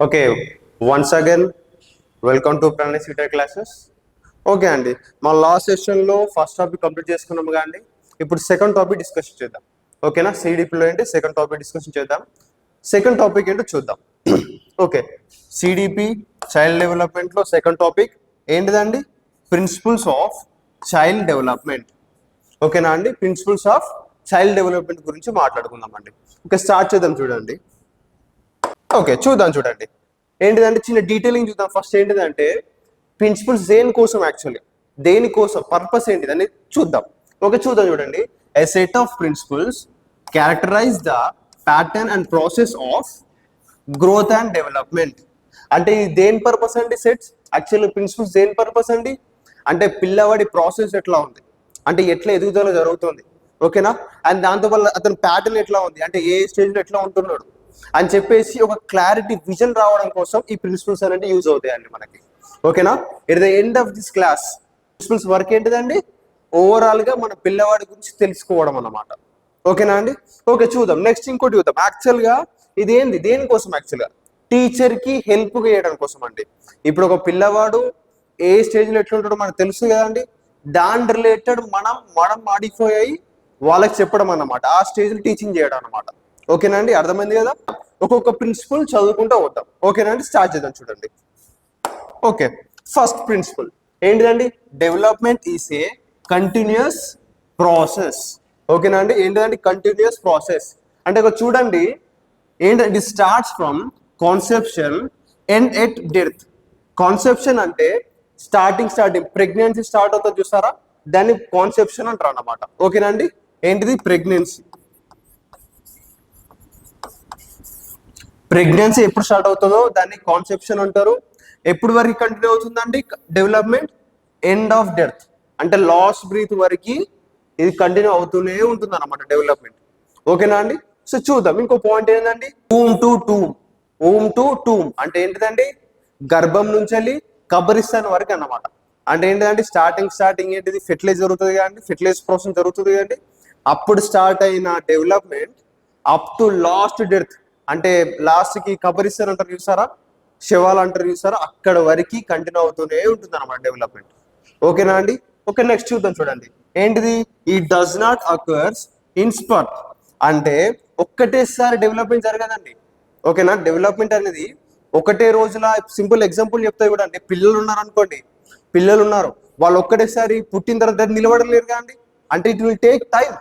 Okay, once again welcome to Pranay seater classes. Okay అండి, మా last సెషన్లో ఫస్ట్ టాపిక్ కంప్లీట్ చేసుకున్నాము కానీ ఇప్పుడు సెకండ్ టాపిక్ డిస్కషన్ చేద్దాం. ఓకేనా, సిడిపిలో ఏంటి సెకండ్ టాపిక్ డిస్కషన్ చేద్దాం. సెకండ్ టాపిక్ ఏంటో చూద్దాం. ఓకే, సిడిపి చైల్డ్ డెవలప్మెంట్లో సెకండ్ టాపిక్ ఏంటిదండి? Principles of child development. ఓకేనా అండి, ప్రిన్సిపల్స్ ఆఫ్ చైల్డ్ డెవలప్మెంట్ గురించి మాట్లాడుకుందాం అండి. ఓకే, స్టార్ట్ చేద్దాం చూడండి. ఓకే చూడండి ఏంటిదంటే చిన్న డీటెయిలింగ్ చూద్దాం. ఫస్ట్ ఏంటిదంటే ప్రిన్సిపల్స్ దేనికోసం, యాక్చువల్లీ దేనికోసం, పర్పస్ ఏంటిదని చూద్దాం. ఓకే చూడండి. A set of principles characterize the pattern and process of growth and development. అంటే ఇది దేని పర్పస్ అండి? సెట్స్ యాక్చువల్లీ ప్రిన్సిపల్స్ దేని పర్పస్ అండి అంటే పిల్లవాడి ప్రాసెస్ ఎట్లా ఉంది, అంటే ఎట్లా ఎదుగుదల జరుగుతుంది. ఓకేనా, అండ్ దాంతో వల్ల అతని ప్యాటర్న్ ఎట్లా ఉంది, అంటే ఏ స్టేజ్లో ఎట్లా ఉంటున్నాడు అని చెప్పేసి ఒక క్లారిటీ విజన్ రావడం కోసం ఈ ప్రిన్సిపల్స్ అనేది యూజ్ అవుతాయండి మనకి. ఓకేనా, at the end of this class principles work ఏంటిదండి? ఓవరాల్ గా మన పిల్లవాడి గురించి తెలుసుకోవడం అన్నమాట. ఓకేనా అండి. ఓకే చూద్దాం. నెక్స్ట్ ఇంకోటి చూద్దాం. యాక్చువల్ గా ఇది ఏంది, దేనికోసం? యాక్చువల్ గా టీచర్ కి హెల్ప్ చేయడం కోసం అండి. ఇప్పుడు ఒక పిల్లవాడు ఏ స్టేజ్ లో ఎట్లుంటాడో మనకు తెలుసు కదండి. దాని రిలేటెడ్ మనం మాడిఫై అయ్యి వాళ్ళకి చెప్పడం అన్నమాట. ఆ స్టేజ్ లో టీచింగ్ చేయడం అన్నమాట. ఓకేనా అండి, అర్థమైంది కదా. ఒక్కొక్క ప్రిన్సిపల్ చదువుకుంటూ వద్దాం. ఓకేనా అండి, స్టార్ట్ చేద్దాం చూడండి. ఓకే, ఫస్ట్ ప్రిన్సిపల్ ఏంటిదండి? Development is a continuous process. ఓకేనా అండి, ఏంటిదండి? Continuous process. అంటే ఒక చూడండి ఏంటంటే starts from conception and at death. Conception అంటే స్టార్టింగ్ ప్రెగ్నెన్సీ స్టార్ట్ అవుతుంది చూస్తారా, దాన్ని కాన్సెప్షన్ అంటారు అన్నమాట. ఓకేనా అండి, ఏంటిది? ప్రెగ్నెన్సీ ఎప్పుడు స్టార్ట్ అవుతుందో దాన్ని కాన్సెప్షన్ అంటారు. ఎప్పుడు వరకు కంటిన్యూ అవుతుందండి డెవలప్మెంట్? ఎండ్ ఆఫ్ డెత్, అంటే లాస్ట్ బ్రీత్ వరకు ఇది కంటిన్యూ అవుతూనే ఉంటుంది అన్నమాట డెవలప్మెంట్. ఓకేనా అండి. సో చూద్దాం. ఇంకో పాయింట్ ఏంటండి? ఊమ్ టు టూమ్ అంటే ఏంటిదండి? గర్భం నుంచి వెళ్ళి కబరిస్తాన్ వరకు అన్నమాట. అంటే ఏంటిదండి? స్టార్టింగ్ ఏంటిది? ఫెర్టిలైజ్ జరుగుతుంది కదండి, ఫెర్టిలైజ్ ప్రాసెస్ జరుగుతుంది కదండి. అప్పుడు స్టార్ట్ అయిన development up to last death, అంటే లాస్ట్ కి కబరిస్తాన్ అంటారు చూసారా, శవాలు అంటారు చూసారా, అక్కడ వరకు కంటిన్యూ అవుతూనే ఉంటుంది అన్నమాట డెవలప్మెంట్. ఓకేనా అండి. ఓకే నెక్స్ట్ చూద్దాం చూడండి. ఏంటిది? ఈ does not occurs in spurt, అంటే ఒక్కటేసారి డెవలప్మెంట్ జరగదండి. ఓకేనా, డెవలప్మెంట్ అనేది ఒకటే రోజుల. సింపుల్ ఎగ్జాంపుల్ చెప్తా కూడా అండి. పిల్లలు ఉన్నారు అనుకోండి, పిల్లలు ఉన్నారు, వాళ్ళు ఒక్కటేసారి పుట్టిన తర్వాత నిలబడలేరు కదండి. అంటే ఇట్ విల్ టేక్ టైం.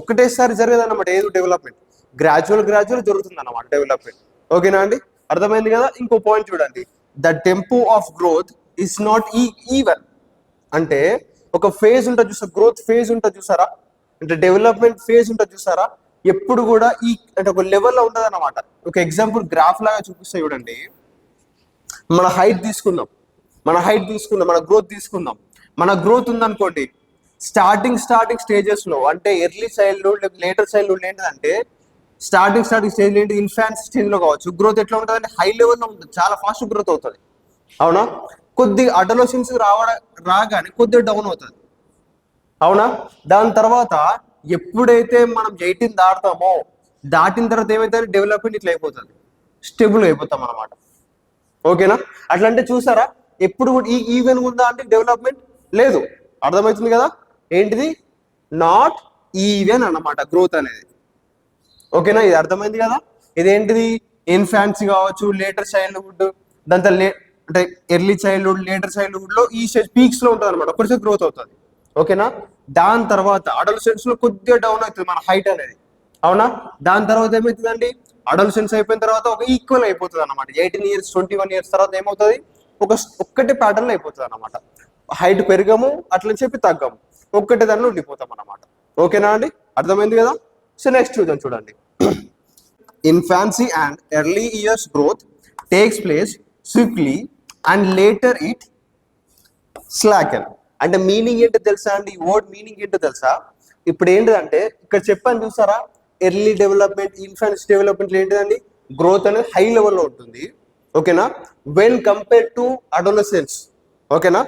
ఒకటేసారి జరగదన్నమాట ఏదో డెవలప్మెంట్, గ్రాడ్యువల్ జరుగుతుంది అన్నమాట డెవలప్మెంట్. ఓకేనా అండి, అర్థమైంది కదా. ఇంకో పాయింట్ చూడండి. The tempo of growth is not even, అంటే ఒక ఫేజ్ ఉంటుంది చూసారా, గ్రోత్ ఫేజ్ ఉంటుంది చూసారా, అంటే డెవలప్మెంట్ ఫేజ్ ఉంటుంది చూసారా, ఎప్పుడు కూడా అంటే ఒక లెవెల్లో ఉంటుంది అన్నమాట. ఒక ఎగ్జాంపుల్ గ్రాఫ్ లాగా చూపిస్తే చూడండి. మన హైట్ తీసుకుందాం, మన గ్రోత్ తీసుకుందాం. మన గ్రోత్ ఉందనుకోండి, స్టార్టింగ్ స్టేజెస్ లో, అంటే ఎర్లీ చైల్డ్హుడ్ లేటర్ చైల్డ్హుడ్ ఏంటంటే స్టార్టింగ్ స్టేజ్ ఏంటి? ఇన్ఫాన్స్ స్టేజ్ లో కావచ్చు. గ్రోత్ ఎట్లా ఉంటుంది అంటే హై లెవెల్లో ఉంటుంది, చాలా ఫాస్ట్ గ్రోత్ అవుతుంది. అవునా, కొద్దిగా అడోలసెన్స్ రాగానే కొద్దిగా డౌన్ అవుతుంది. అవునా, దాని తర్వాత ఎప్పుడైతే మనం 18 దాటిన తర్వాత ఏమైతే డెవలప్మెంట్ ఇట్లా అయిపోతుంది, స్టేబుల్ అయిపోతాం అన్నమాట. ఓకేనా, అట్లా అంటే చూసారా, ఎప్పుడు కూడా ఈవెన్ ఉందా అంటే డెవలప్మెంట్ లేదు. అర్థమవుతుంది కదా, ఏంటిది? నాట్ ఈవెన్ అన్నమాట గ్రోత్ అనేది. ఓకేనా, ఇది అర్థమైంది కదా. ఇదేంటిది? ఇన్ఫాన్సీ కావచ్చు, లేటర్ చైల్డ్హుడ్, దాంతో అంటే ఎర్లీ చైల్డ్హుడ్, లేటర్ చైల్డ్హుడ్ లో ఈ స్టేజ్ పీక్స్ లో ఉంటుంది అనమాట, ఒకసారి గ్రోత్ అవుతుంది. ఓకేనా, దాని తర్వాత అడల్సెన్స్ లో కొద్దిగా డౌన్ అవుతుంది మన హైట్ అనేది. అవునా, దాని తర్వాత ఏమవుతుందండి? అడల్సెన్స్ అయిపోయిన తర్వాత ఒక ఈక్వల్ అయిపోతుంది అనమాట. 18 years 21 years తర్వాత ఏమవుతుంది? ఒక్కటే ప్యాటర్న్ అయిపోతుంది అనమాట. హైట్ పెరగము, అట్లని చెప్పి తగ్గము, ఒక్కటే దానిలో ఉండిపోతాం అనమాట. ఓకేనా అండి, అర్థమైంది కదా. సో నెక్స్ట్ చూడండి. Infancy and early years growth takes place swiftly and later it slacken. అంటే మీనింగ్ ఏంటో తెలుసా అండి? ఈ వర్డ్ మీనింగ్ ఏంటో తెలుసా? ఇప్పుడు ఏంటిదంటే ఇక్కడ చెప్పాను చూసారా, ఎర్లీ డెవలప్మెంట్, ఇన్ఫాన్సీ డెవలప్మెంట్ ఏంటిదండి? గ్రోత్ అనేది హై లెవెల్లో ఉంటుంది. ఓకేనా, వెన్ కంపేర్ టు అడోలసెన్స్. ఓకేనా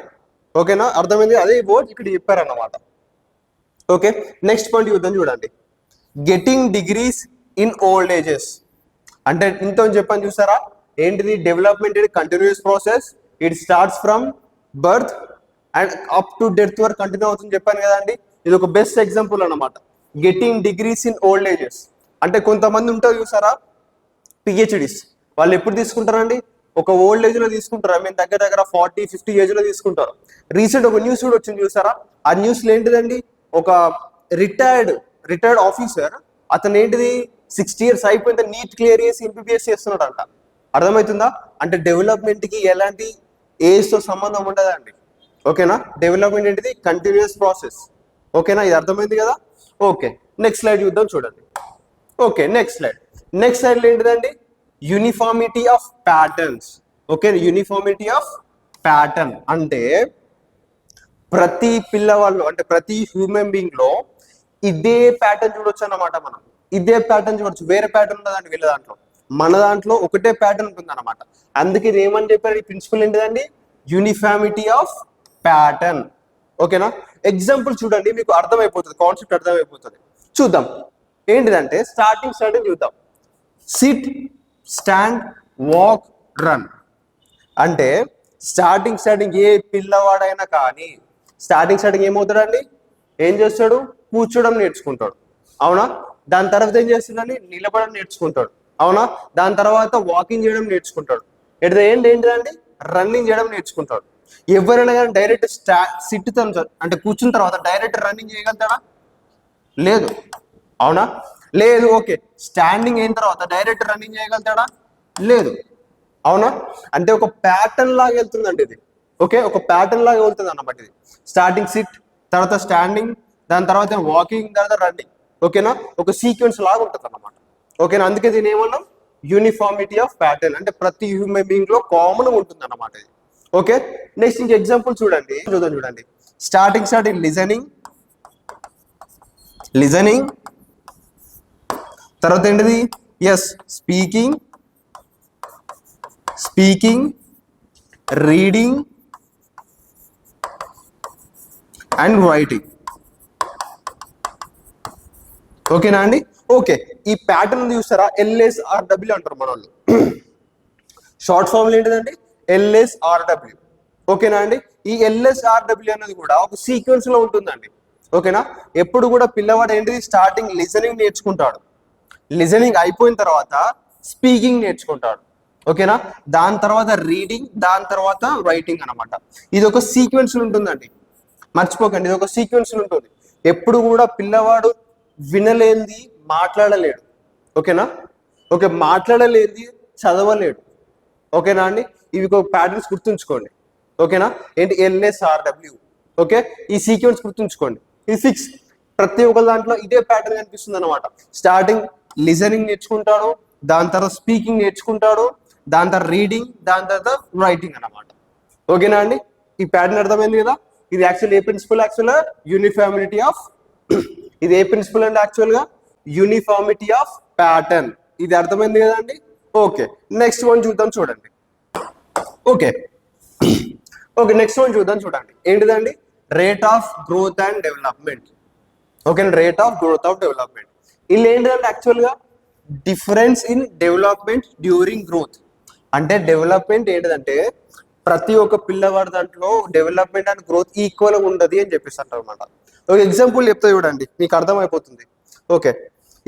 అర్థమైంది. అదే వర్డ్ ఇక్కడ చెప్పారన్నమాట. ఓకే నెక్స్ట్ పాయింట్ చూడండి. Getting degrees in old ages, అంటే ఇంత చెప్పని చూసారా, ఏంటిది డెవలప్మెంట్ ఇది continuous process. It starts from birth and up to death వరకు కంటిన్యూ అవుతుంది చెప్పాను కదండి. ఇది ఒక బెస్ట్ ఎగ్జాంపుల్ అన్నమాట. Getting degrees in old ages అంటే కొంతమంది ఉంటారు చూసారా పిహెచ్డీస్, వాళ్ళు ఎప్పుడు తీసుకుంటారండి? ఒక ఓల్డ్ ఏజ్ లో తీసుకుంటారు. ఐ మీన్ దగ్గర దగ్గర 40-50 ఏజ్ లో తీసుకుంటారు. రీసెంట్ ఒక న్యూస్ కూడా వచ్చింది చూసారా? ఆ న్యూస్ లో ఏంటిదండి, ఒక రిటైర్డ్ ఆఫీసర్ అతను ఏంటిది 60 years అయిపోయిన నీట్ క్లియర్ చేసి ఎంబీబీఎస్ చేస్తున్నాడంట. అర్థమవుతుందా? అంటే డెవలప్మెంట్ కి ఎలాంటి ఏజ్ తో సంబంధం ఉండదండి. ఓకేనా? డెవలప్మెంట్ ఏంటిది కంటిన్యూస్ ప్రాసెస్. ఓకేనా? ఇది అర్థమైంది కదా? ఓకే, నెక్స్ట్ స్లైడ్ చూద్దాం చూడండి. ఓకే, నెక్స్ట్ స్లైడ్ లో ఏంటిదండి uniformity of patterns. Okay, uniformity of pattern అంటే ప్రతి పిల్లవాళ్ళు అంటే ప్రతి హ్యూమన్ బీయింగ్ లో ఇదే ప్యాటర్న్ చూడొచ్చు అన్నమాట. మనం ఇదే ప్యాటర్న్ చూడొచ్చు, వేరే ప్యాటర్న్ ఉండదండి వీళ్ళ దాంట్లో. మన దాంట్లో ఒకటే ప్యాటర్న్ ఉంటుంది అనమాట. అందుకే ఇది ఏమని చెప్పారు, ఈ ప్రిన్సిపల్ ఏంటిదండి యూనిఫార్మిటీ ఆఫ్ ప్యాటర్న్. ఓకేనా? ఎగ్జాంపుల్ చూడండి, మీకు అర్థమైపోతుంది, కాన్సెప్ట్ అర్థమైపోతుంది. చూద్దాం ఏంటిదంటే స్టార్టింగ్ చూద్దాం. సిట్, స్టాండ్, వాక్, రన్ అంటే స్టార్టింగ్ ఏ పిల్లవాడైనా కానీ స్టార్టింగ్ ఏమవుతాడండి, ఏం చేస్తాడు? కూర్చోడం నేర్చుకుంటాడు, అవునా? దాని తర్వాత ఏం చేస్తాడండి, నిలబడడం నేర్చుకుంటాడు, అవునా? దాని తర్వాత వాకింగ్ చేయడం నేర్చుకుంటాడు. ఏంటిదండి రన్నింగ్ చేయడం నేర్చుకుంటాడు. ఎవరైనా కానీ డైరెక్ట్ సిట్ అంటే కూర్చున్న తర్వాత డైరెక్ట్ రన్నింగ్ చేయగలుగుతాడా? లేదు, అవునా? లేదు. ఓకే, స్టాండింగ్ అయిన తర్వాత డైరెక్ట్ రన్నింగ్ చేయగలుగుతాడా? లేదు, అవునా? అంటే ఒక ప్యాటర్న్ లాగా వెళ్తుందండి ఇది. ఓకే, ఒక ప్యాటర్న్ లాగా వెళ్తుంది అన్నమాట ఇది. స్టార్టింగ్ సిట్, తర్వాత స్టాండింగ్, దాని తర్వాత వాకింగ్, తర్వాత రన్నింగ్. ఓకేనా? ఒక సీక్వెన్స్ లాగా ఉంటుంది అన్నమాట. ఓకేనా? అందుకే దీని ఏమన్నాం యూనిఫార్మిటీ ఆఫ్ ప్యాటర్న్ అంటే ప్రతి హ్యూమన్ బీయింగ్ లో కామన్ ఉంటుంది అన్నమాట ఇది. ఓకే, నెక్స్ట్ ఇంక ఎగ్జాంపుల్ చూడండి. స్టార్టింగ్ లిజనింగ్, తర్వాత ఏంటిది yes speaking, reading and writing. ఓకేనా అండి? ఓకే, ఈ ప్యాటర్న్ చూస్తారా LSRW అంటారు మన వాళ్ళు. షార్ట్ ఫామ్ ఏంటిదండి LSRW. ఓకేనా అండి? ఈ LSRW అనేది కూడా ఒక సీక్వెన్స్ లో ఉంటుందండి. ఓకేనా? ఎప్పుడు కూడా పిల్లవాడు ఏంటిది స్టార్టింగ్ లిజనింగ్ నేర్చుకుంటాడు, లిజనింగ్ అయిపోయిన తర్వాత స్పీకింగ్ నేర్చుకుంటాడు. ఓకేనా? దాని తర్వాత రీడింగ్, దాని తర్వాత రైటింగ్ అనమాట. ఇది ఒక సీక్వెన్స్ ఉంటుందండి, మర్చిపోకండి, ఇది ఒక సీక్వెన్స్ ఉంటుంది. ఎప్పుడు కూడా పిల్లవాడు వినలేంది మాట్లాడలేడు. ఓకేనా? ఓకే, మాట్లాడలేంది చదవలేడు. ఓకేనా అండి? ఇవి ఒక ప్యాటర్న్స్ గుర్తుంచుకోండి. ఓకేనా? ఏంటి LSRW. ఓకే, ఈ సీక్వెన్స్ గుర్తుంచుకోండి, ఇది ఫిక్స్. ప్రతి ఒక్క దాంట్లో ఇదే ప్యాటర్న్ కనిపిస్తుంది అనమాట. స్టార్టింగ్ లిజనింగ్ నేర్చుకుంటాడు, దాని తర్వాత స్పీకింగ్ నేర్చుకుంటాడు, దాని తర్వాత రీడింగ్, దాని తర్వాత రైటింగ్ అనమాట. ఓకేనా అండి? ఈ ప్యాటర్న్ అర్థమైంది కదా? ఇది యాక్చువల్ ఏ ప్రిన్సిపల్? యాక్చువల్గా యూనిఫార్మిటీ ఆఫ్ ఇది ఏ ప్రిన్సిపల్ అండి? యాక్చువల్గా యూనిఫార్మిటీ ఆఫ్ ప్యాటర్న్. ఇది అర్థమైంది కదా అండి? ఓకే, నెక్స్ట్ వన్ చూద్దాం చూడండి. ఓకే, నెక్స్ట్ వన్ చూడండి. ఏంటిదండి rate of growth and development. Okay, rate of growth of development. ఇది ఏంటిదంటే యాక్చువల్గా difference in development during growth. అంటే డెవలప్మెంట్ ఏంటిదంటే ప్రతి ఒక్క పిల్లవాడి దాంట్లో డెవలప్మెంట్ అండ్ గ్రోత్ ఈక్వల్ గా ఉండదు అని చెప్పేసి అంటారు అనమాట. ఒక ఎగ్జాంపుల్ చెప్తా చూడండి, మీకు అర్థమైపోతుంది. ఓకే,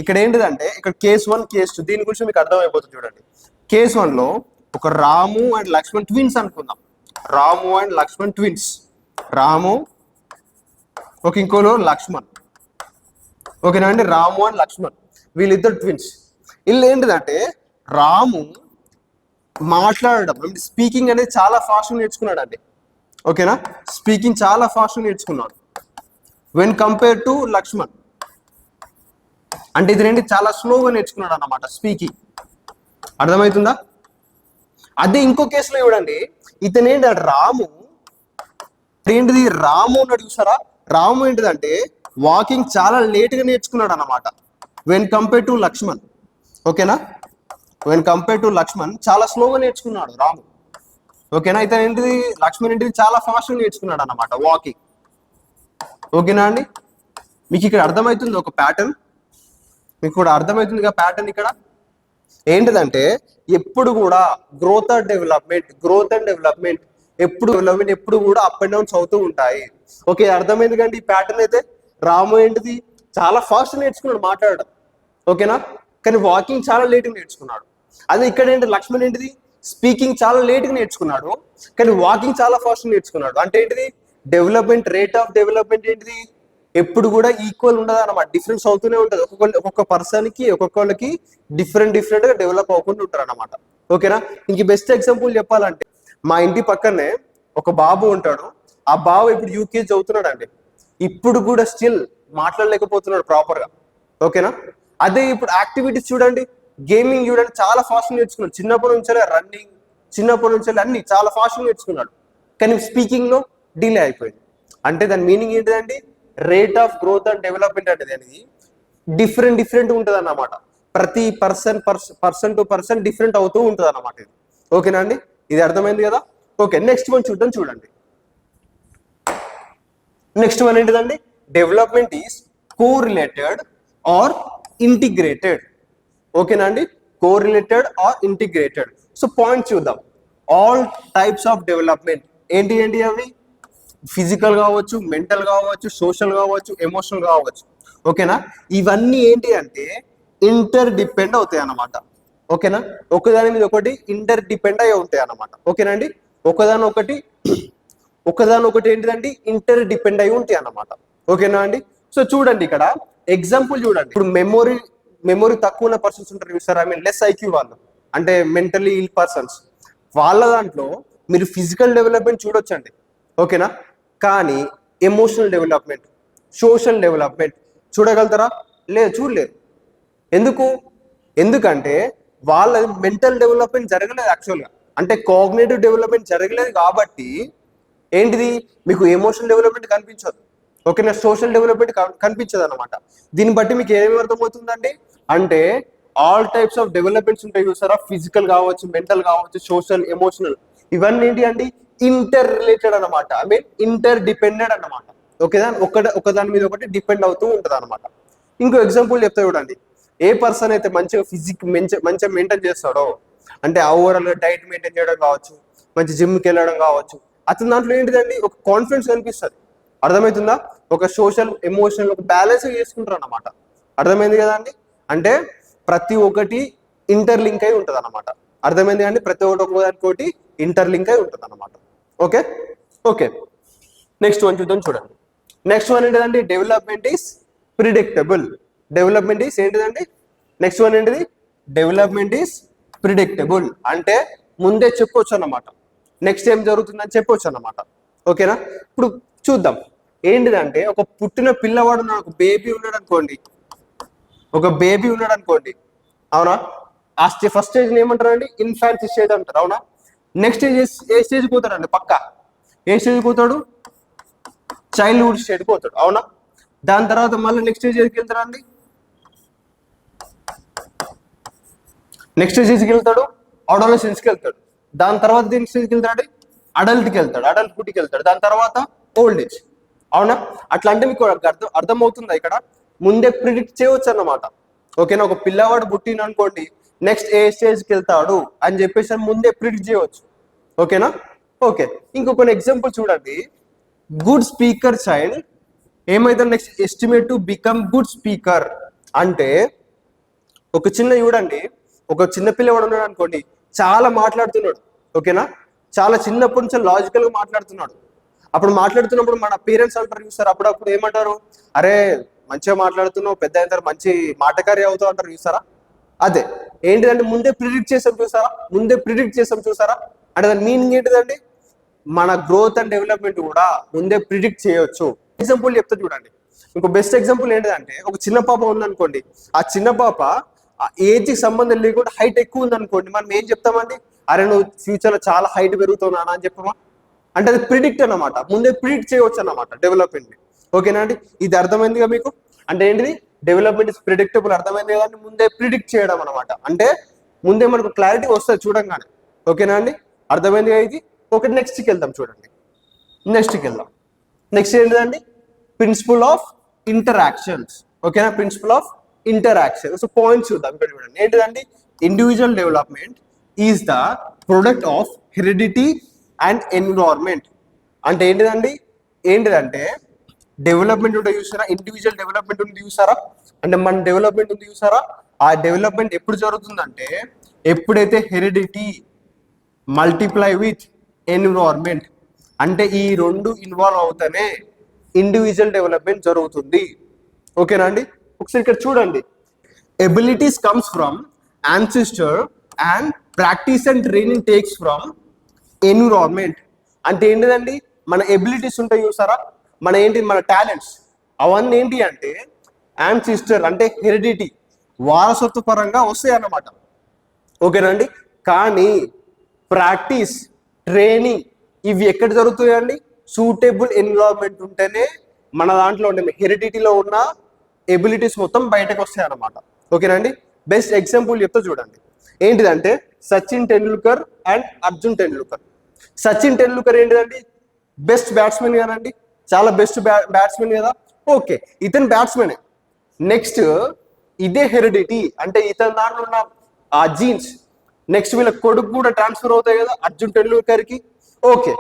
ఇక్కడ ఏంటిదంటే ఇక్కడ కేస్ 1, కేస్ 2 దీని గురించి మీకు అర్థమైపోతుంది చూడండి. కేస్ 1 లో ఒక రాము అండ్ లక్ష్మణ్ ట్విన్స్ అనుకుందాం. రాము అండ్ లక్ష్మణ్ ట్విన్స్. రాము ఒక ఇంకోలో లక్ష్మణ్. ఓకేనా అండి? రాము అండ్ లక్ష్మణ్ వీళ్ళిద్దరు ట్విన్స్. వీళ్ళు ఏంటిదంటే రాము మాట్లాడడం అంటే స్పీకింగ్ అనేది చాలా ఫాస్ట్ నేర్చుకున్నాడు అండి. ఓకేనా? స్పీకింగ్ చాలా ఫాస్ట్ నేర్చుకున్నాడు వెన్ కంపేర్ టు లక్ష్మణ్. అంటే ఇది రెండు చాలా స్లోగా నేర్చుకున్నాడు అన్నమాట స్పీకింగ్. అర్థమవుతుందా? అదే ఇంకో కేసులో చూడండి, ఇతను ఏంటంటే రాము ఉన్నాడు చూసారా? రాము ఏంటిదంటే వాకింగ్ చాలా లేట్ గా నేర్చుకున్నాడు అన్నమాట వెన్ కంపేర్ టు లక్ష్మణ్. ఓకేనా? వెన్ కంపేర్ టు లక్ష్మణ్ చాలా స్లోగా నేర్చుకున్నాడు రాము. ఓకేనా? ఇతను ఏంటిది లక్ష్మణ్ ఏంటిది చాలా ఫాస్ట్ గా నేర్చుకున్నాడు అన్నమాట వాకింగ్. ఓకేనా అండి? మీకు ఇక్కడ అర్థమవుతుంది ఒక ప్యాటర్న్, మీకు కూడా అర్థమవుతుంది ప్యాటర్న్ ఇక్కడ. ఏంటిదంటే ఎప్పుడు కూడా గ్రోత్ అండ్ డెవలప్మెంట్ ఎప్పుడు కూడా అప్ అండ్ డౌన్స్ అవుతూ ఉంటాయి. ఓకే, అర్థమైంది కండి ఈ ప్యాటర్న్ అయితే. రాము ఏంటిది చాలా ఫాస్ట్ నేర్చుకున్నాడు మాట్లాడడం, ఓకేనా, కానీ వాకింగ్ చాలా లేట్గా నేర్చుకున్నాడు. అదే ఇక్కడ ఏంటి లక్ష్మణ్ ఏంటిది స్పీకింగ్ చాలా లేట్గా నేర్చుకున్నాడు, కానీ వాకింగ్ చాలా ఫాస్ట్ నేర్చుకున్నాడు. అంటే ఏంటిది రేట్ ఆఫ్ డెవలప్మెంట్ ఏంటిది ఎప్పుడు కూడా ఈక్వల్ ఉండదు అన్నమాట, డిఫరెన్స్ అవుతూనే ఉంటుంది. ఒక్కొక్క పర్సన్కి ఒక్కొక్కళ్ళకి డిఫరెంట్ గా డెవలప్ అవ్వకుండా ఉంటారు అన్నమాట, ఓకేనా. ఇంక బెస్ట్ ఎగ్జాంపుల్ చెప్పాలంటే మా ఇంటి పక్కనే ఒక బాబు ఉంటాడు. ఆ బాబు ఇప్పుడు యూకేజీ చదువుతున్నాడు అండి, ఇప్పుడు కూడా స్టిల్ మాట్లాడలేకపోతున్నాడు ప్రాపర్ గా, ఓకేనా. అదే ఇప్పుడు యాక్టివిటీస్ చూడండి, గేమింగ్ చూడండి, చాలా ఫాస్ట్ నేర్చుకున్నాడు. చిన్నప్పటి నుంచే రన్నింగ్, చిన్నప్పటి నుంచే అన్ని చాలా ఫాస్ట్ నేర్చుకున్నాడు, కానీ స్పీకింగ్ లో డిలే అయిపోయింది. అంటే దాని మీనింగ్ ఏంటిదండి rate of growth and development అనేది అనేది డిఫరెంట్ ఉంటుంది అన్నమాట. ప్రతి పర్సన్ టు పర్సన్ డిఫరెంట్ అవుతూ ఉంటుంది అన్నమాట ఇది, ఓకేనా అండి. ఇది అర్థమైంది కదా. ఓకే, నెక్స్ట్ వన్ చూడండి. నెక్స్ట్ వన్ ఏంటిదండి development is correlated or integrated, ఓకేనా అండి, correlated or integrated. So point చూద్దాం. ఆల్ టైప్స్ ఆఫ్ డెవలప్మెంట్ ఏంటి అవి ఫిజికల్ కావచ్చు, మెంటల్ కావచ్చు, సోషల్ కావచ్చు, ఎమోషనల్ కావచ్చు, ఓకేనా. ఇవన్నీ ఏంటి అంటే ఇంటర్ డిపెండ్ అవుతాయి అన్నమాట, ఓకేనా. ఒకదాని మీద ఒకటి ఇంటర్ డిపెండ్ అయి ఉంటాయి అన్నమాట, ఓకేనా అండి. ఒకదానొకటి ఏంటిదండి ఇంటర్ డిపెండ్ అయి ఉంటాయి అన్నమాట, ఓకేనా అండి. సో చూడండి ఇక్కడ ఎగ్జాంపుల్ చూడండి. ఇప్పుడు మెమొరీ తక్కువ ఉన్న పర్సన్స్ ఉంటారు చూసారా, లెస్ ఐక్యూ వాళ్ళు, అంటే మెంటలీ ఇల్ పర్సన్స్, వాళ్ళ దాంట్లో మీరు ఫిజికల్ డెవలప్మెంట్ చూడొచ్చండి, ఓకేనా. కానీ ఎమోషనల్ డెవలప్మెంట్, సోషల్ డెవలప్మెంట్ చూడగలుగుతారా? లేదు, చూడలేరు. ఎందుకంటే వాళ్ళ మెంటల్ డెవలప్మెంట్ జరగలేదు యాక్చువల్గా, అంటే కాగ్నేటివ్ డెవలప్మెంట్ జరగలేదు కాబట్టి ఏంటిది మీకు ఎమోషనల్ డెవలప్మెంట్ కనిపించదు, ఓకేనా, సోషల్ డెవలప్మెంట్ కనిపించదు అనమాట. దీన్ని బట్టి మీకు ఏమేమి అర్థమవుతుందండి అంటే ఆల్ టైప్స్ ఆఫ్ డెవలప్మెంట్స్ ఉంటాయి చూసారా, ఫిజికల్ కావచ్చు, మెంటల్ కావచ్చు, సోషల్, ఎమోషనల్, ఇవన్నీ ఏంటి అండి ఇంటర్ రిలేటెడ్ అనమాట, ఇంటర్ డిపెండెంట్ అనమాట, ఓకేనా. ఒకదాని మీద ఒకటి డిపెండ్ అవుతూ ఉంటుంది అనమాట. ఇంకో ఎగ్జాంపుల్ చెప్తా చూడండి. ఏ పర్సన్ అయితే మంచిగా మంచిగా మెయింటైన్ చేస్తాడో, అంటే ఓవరాల్ డైట్ మెయింటైన్ చేయడం కావచ్చు, మంచి జిమ్కి వెళ్ళడం కావచ్చు, అతని దాంట్లో ఏంటిదండి ఒక కాన్ఫిడెన్స్ కనిపిస్తుంది, అర్థమవుతుందా. ఒక సోషల్, ఎమోషనల్ ఒక బ్యాలెన్స్ చేసుకుంటారు అన్నమాట, అర్థమైంది కదా అండి. అంటే ప్రతి ఒక్కటి ఇంటర్లింక్ అయి ఉంటుంది అన్నమాట, అర్థమైంది అండి. ప్రతి ఒక్కటి ఇంటర్లింక్ అయి ఉంటుంది అన్నమాట, ఓకే. నెక్స్ట్ వన్ చూడండి. నెక్స్ట్ వన్ ఏంటిదండి development is predictable. Next one ఏంటిది డెవలప్మెంట్ ఈస్ ప్రిడిక్టబుల్, అంటే ముందే చెప్పొచ్చు అన్నమాట, నెక్స్ట్ ఏం జరుగుతుందని చెప్పొచ్చు అన్నమాట, ఓకేనా. ఇప్పుడు చూద్దాం ఏంటిదంటే ఒక పుట్టిన పిల్లవాడు, నాకు బేబీ ఉన్నాడు అనుకోండి, అవునా. ఆ ఫస్ట్ స్టేజ్ ఏమంటారు అండి ఇన్ఫాన్సీ స్టేజ్ అంటారు, అవునా. నెక్స్ట్ స్టేజ్ ఏ స్టేజ్ పోతాడండి పక్కా, ఏ స్టేజ్ పోతాడు చైల్డ్హుడ్ స్టేజ్ పోతాడు, అవునా. దాని తర్వాత మళ్ళీ నెక్స్ట్ స్టేజ్కి వెళ్తాడండి, నెక్స్ట్ స్టేజ్కి వెళ్తాడు అడాలసెన్స్కి వెళ్తాడు. దాని తర్వాత దీనికి స్టేజ్కి వెళ్తాడు అడల్ట్కి వెళ్తాడు, అడల్ట్హుడ్కి వెళ్తాడు. దాని తర్వాత ఓల్డ్ ఏజ్, అవునా. అట్లా అంటే మీకు అర్థమవుతుందా ఇక్కడ ముందే ప్రిడిక్ట్ చేయవచ్చు అన్నమాట, ఓకేనా. ఒక పిల్లవాడు పుట్టిన అనుకోండి నెక్స్ట్ ఏ స్టేజ్కి వెళ్తాడు అని చెప్పేసి ముందే ప్రిడిక్ట్ చేయవచ్చు, ఓకేనా. ఓకే, ఇంకొక ఎగ్జాంపుల్ చూడండి. గుడ్ స్పీకర్ చైల్డ్ ఏమైతే next estimate to become good speaker, అంటే ఒక చిన్న పిల్లవాడు ఉన్నాడు అనుకోండి, చాలా మాట్లాడుతున్నాడు, ఓకేనా. చాలా చిన్నప్పటి నుంచి లాజికల్ గా మాట్లాడుతున్నాడు. అప్పుడు మాట్లాడుతున్నప్పుడు మన పేరెంట్స్ అంటారు చూస్తారు, అప్పుడప్పుడు ఏమంటారు, అరే మంచిగా మాట్లాడుతున్నావు, పెద్ద అయిన తర్వాత మంచి మాటకారి అవుతావు అంటారు చూసారా. అదే ఏంటిదంటే ముందే ప్రిడిక్ట్ చేసాం చూసారా. అంటే దాని మీనింగ్ ఏంటిదండి మన గ్రోత్ అండ్ డెవలప్మెంట్ కూడా ముందే ప్రిడిక్ట్ చేయొచ్చు. ఎగ్జాంపుల్ చెప్తా చూడండి. ఇంకో బెస్ట్ ఎగ్జాంపుల్ ఏంటిదంటే ఒక చిన్న పాప ఉందనుకోండి, ఆ చిన్న పాప ఏజ్ సంబంధం లేకుండా హైట్ ఎక్కువ ఉంది అనుకోండి, మనం ఏం చెప్తామండి, అరే నువ్వు ఫ్యూచర్ లో చాలా హైట్ పెరుగుతున్నానా అని చెప్పమా. అంటే అది ప్రిడిక్ట్ అన్నమాట, ముందే ప్రిడిక్ట్ చేయవచ్చు అన్నమాట డెవలప్మెంట్, ఓకేనా అండి. ఇది అర్థమైందిగా మీకు. అంటే ఏంటిది డెవలప్మెంట్ ఇస్ ప్రిడిక్టబుల్, అర్థమైంది కదా, ముందే ప్రిడిక్ట్ చేయడం అనమాట. అంటే ముందే మనకు క్లారిటీ వస్తుంది చూడంగానే, ఓకేనా అండి. అర్థమైందిగా ఇది. ఒకటి నెక్స్ట్కి వెళ్దాం చూడండి. నెక్స్ట్ ఏంటిదండి ప్రిన్సిపల్ ఆఫ్ ఇంటరాక్షన్స్, ఓకేనా. Principle of interaction. So points చూద్దాం ఇక్కడ చూడండి. ఏంటిదండి individual development is the product of heredity and environment. అంటే ఏంటిదంటే డెవలప్మెంట్ ఉంటే చూసారా, ఇండివిజువల్ డెవలప్మెంట్ ఉంది చూసారా, అంటే మన డెవలప్మెంట్ ఉంది చూసారా, ఆ డెవలప్మెంట్ ఎప్పుడు జరుగుతుందంటే ఎప్పుడైతే హెరిడిటీ మల్టిప్లై విత్ ఎన్విరాన్మెంట్, అంటే ఈ రెండు ఇన్వాల్వ్ అవుతానే ఇండివిజువల్ డెవలప్మెంట్ జరుగుతుంది. ఓకేనా అండి? ఒకసారి ఇక్కడ చూడండి, abilities comes from ancestor and practice and training takes from environment. అంటే ఏంటిదండి, మన ఎబిలిటీస్ ఉంటాయి చూసారా, మన టాలెంట్స్, అవన్నీ ఏంటి అంటే యాన్సిస్టర్ అంటే హెరిడిటీ, వారసత్వ పరంగా వస్తాయి అన్నమాట. ఓకేనా అండి? కానీ ప్రాక్టీస్, ట్రైనింగ్ ఇవి ఎక్కడ జరుగుతాయండి? సూటబుల్ ఎన్విరాన్మెంట్ ఉంటేనే మన దాంట్లో ఉండే హెరిడిటీలో ఉన్న ఎబిలిటీస్ మొత్తం బయటకు వస్తాయి అన్నమాట. ఓకేనండి? బెస్ట్ ఎగ్జాంపుల్ చెప్తే చూడండి, ఏంటిదంటే సచిన్ టెండూల్కర్ అండ్ అర్జున్ టెండూల్కర్. సచిన్ టెండూల్కర్ ఏంటిదండి, బెస్ట్ బ్యాట్స్మెన్ కదండి, చాలా బెస్ట్ బ్యాట్స్మెన్ కదా. ఓకే, ఇతను బ్యాట్స్మెన్. నెక్స్ట్ ఇదే హెరిడిటీ అంటే ఇతని దాంట్లో ఉన్న ఆ జీన్స్ నెక్స్ట్ వీళ్ళ కొడుకు కూడా ట్రాన్స్ఫర్ అవుతాయి కదా అర్జున్ టెండూల్కర్ కి. ఓకే,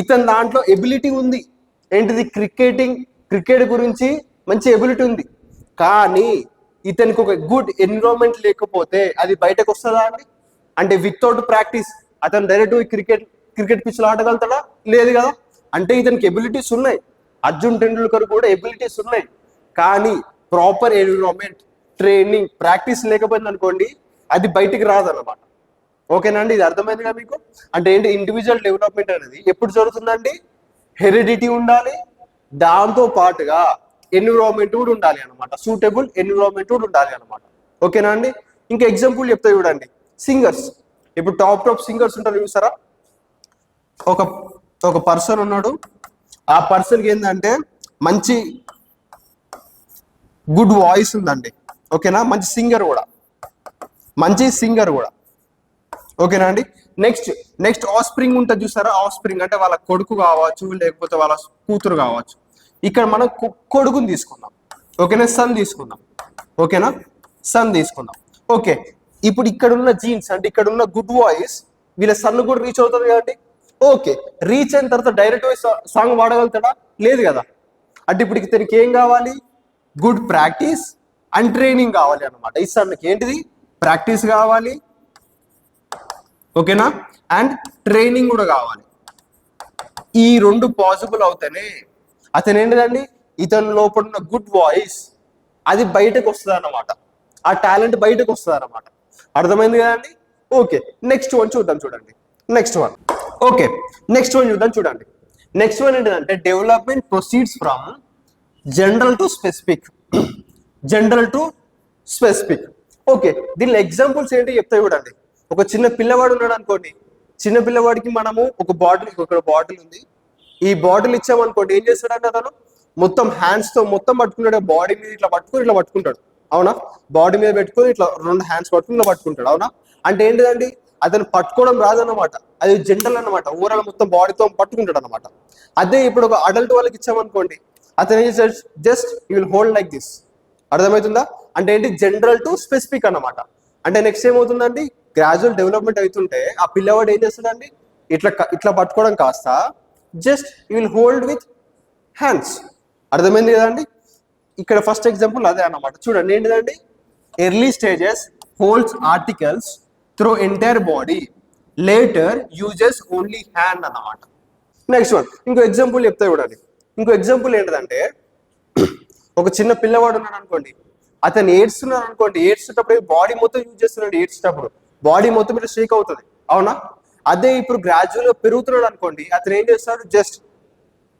ఇతని దాంట్లో ఎబిలిటీ ఉంది, ఏంటిది క్రికెట్ గురించి మంచి ఎబిలిటీ ఉంది, కానీ ఇతనికి ఒక గుడ్ ఎన్విరాన్మెంట్ లేకపోతే అది బయటకు వస్తుందా అండి? అంటే వితౌట్ ప్రాక్టీస్ అతను డైరెక్ట్ క్రికెట్ పిచ్లో ఆడగలుగుతాడా? లేదు కదా. అంటే ఇతనికి ఎబిలిటీస్ ఉన్నాయి, అర్జున్ టెండూల్కర్ కూడా ఎబిలిటీస్ ఉన్నాయి, కానీ ప్రాపర్ ఎన్విరాన్మెంట్, ట్రైనింగ్, ప్రాక్టీస్ లేకపోయింది అనుకోండి అది బయటికి రాదన్నమాట. ఓకేనా అండి? ఇది అర్థమైంది కదా మీకు? అంటే ఏంటి, ఇండివిజువల్ డెవలప్మెంట్ అనేది ఎప్పుడు జరుగుతుందండి? హెరిడిటీ ఉండాలి, దాంతో పాటుగా ఎన్విరాన్మెంట్ కూడా ఉండాలి అనమాట, సూటబుల్ ఎన్విరాన్మెంట్ కూడా ఉండాలి అనమాట. ఓకేనా అండి? ఇంకా ఎగ్జాంపుల్ చెప్తా చూడండి, సింగర్స్. ఇప్పుడు టాప్ సింగర్స్ ఉంటారు చూసారా, ఒక పర్సన్ ఉన్నాడు, ఆ పర్సన్కి ఏంటంటే మంచి గుడ్ వాయిస్ ఉందండి. ఓకేనా? మంచి సింగర్ కూడా. ఓకేనా అండి? నెక్స్ట్ ఆఫ్స్ప్రింగ్ ఉంటుంది చూసారా, ఆఫ్స్ప్రింగ్ అంటే వాళ్ళ కొడుకు కావచ్చు లేకపోతే వాళ్ళ కూతురు కావచ్చు. ఇక్కడ మనం కొడుకుని తీసుకుందాం. ఓకేనా? సన్ తీసుకుందాం. ఓకే, ఇప్పుడు ఇక్కడ ఉన్న జీన్స్ అంటే ఇక్కడ ఉన్న గుడ్ వాయిస్ వీళ్ళ సన్ కూడా రీచ్ అవుతుంది కదండి. ఓకే, రీచ్ అయిన తర్వాత డైరెక్ట్ వాయిస్ సాంగ్ వాడగలుగుతాడా? లేదు కదా. అంటే ఇప్పుడు ఇతనికి ఏం కావాలి? గుడ్ ప్రాక్టీస్ అండ్ ట్రైనింగ్ కావాలి అనమాట. ఈ సన్కి ఏంటిది? ప్రాక్టీస్ కావాలి, ఓకేనా, అండ్ ట్రైనింగ్ కూడా కావాలి. ఈ రెండు పాసిబుల్ అవుతానే అతను ఏంటిదండి, ఇతని లోపల ఉన్న గుడ్ వాయిస్ అది బయటకు వస్తుంది అన్నమాట, ఆ టాలెంట్ బయటకు వస్తుంది అన్నమాట. అర్థమైంది కదండి? ఓకే, నెక్స్ట్ వన్ చూద్దాం చూడండి. నెక్స్ట్ వన్ ఏంటంటే development proceeds from general to specific. Okay, దీనిలో ఎగ్జాంపుల్స్ ఏంటి చెప్తా చూడండి. ఒక చిన్న పిల్లవాడు ఉన్నాడు అనుకోండి, చిన్న పిల్లవాడికి మనము ఒక బాటిల్ ఉంది, ఈ బాటిల్ ఇచ్చామనుకోండి, ఏం చేస్తాడంటే అతను మొత్తం హ్యాండ్స్ తో మొత్తం పట్టుకుంటాడు, బాడీ మీద ఇట్లా పట్టుకుంటాడు, అవునా? బాడీ మీద పెట్టుకొని ఇట్లా రెండు హ్యాండ్స్ పట్టుకుని ఇట్లా పట్టుకుంటాడు, అవునా? అంటే ఏంటిదండి, అతను పట్టుకోవడం రాదన్నమాట, అది జనరల్ అన్నమాట, ఓవరాల్ మొత్తం బాడీతో పట్టుకుంటాడు అనమాట. అదే ఇప్పుడు ఒక అడల్ట్ వాళ్ళకి ఇచ్చామనుకోండి, అతను ఏం చేస్తాడు, just you will hold like this. అర్థమవుతుందా? అంటే ఏంటి, జనరల్ టు స్పెసిఫిక్ అన్నమాట. అంటే నెక్స్ట్ ఏమవుతుందండి, గ్రాడ్యువల్ డెవలప్మెంట్ అవుతుంటే ఆ పిల్లవాడు ఏం చేస్తాడండి, ఇట్లా పట్టుకోవడం కాస్త just you will hold with hands. అర్థమైంది కదండి? ఇక్కడ ఫస్ట్ ఎగ్జాంపుల్ అదే అన్నమాట. చూడండి ఏంటిదండి, early stages holds articles through entire body, later uses only hand అన్నమాట. నెక్స్ట్ వన్ ఇంకో ఎగ్జాంపుల్ చెప్తా చూడండి. ఇంకో ఎగ్జాంపుల్ ఏంటిదంటే, ఒక చిన్న పిల్లవాడు ఉన్నాడు అనుకోండి, అతను ఏడ్స్తున్నాడు అనుకోండి, ఏడ్చేటప్పుడు బాడీ మొత్తం యూజ్ చేస్తున్నాడు, ఏడ్చేటప్పుడు బాడీ మొత్తం ఇట్లా షేక్ అవుతుంది, అవునా? అదే ఇప్పుడు గ్రాడ్యువల్ గా పెరుగుతున్నాడు అనుకోండి, అతను ఏం చేస్తాడు, జస్ట్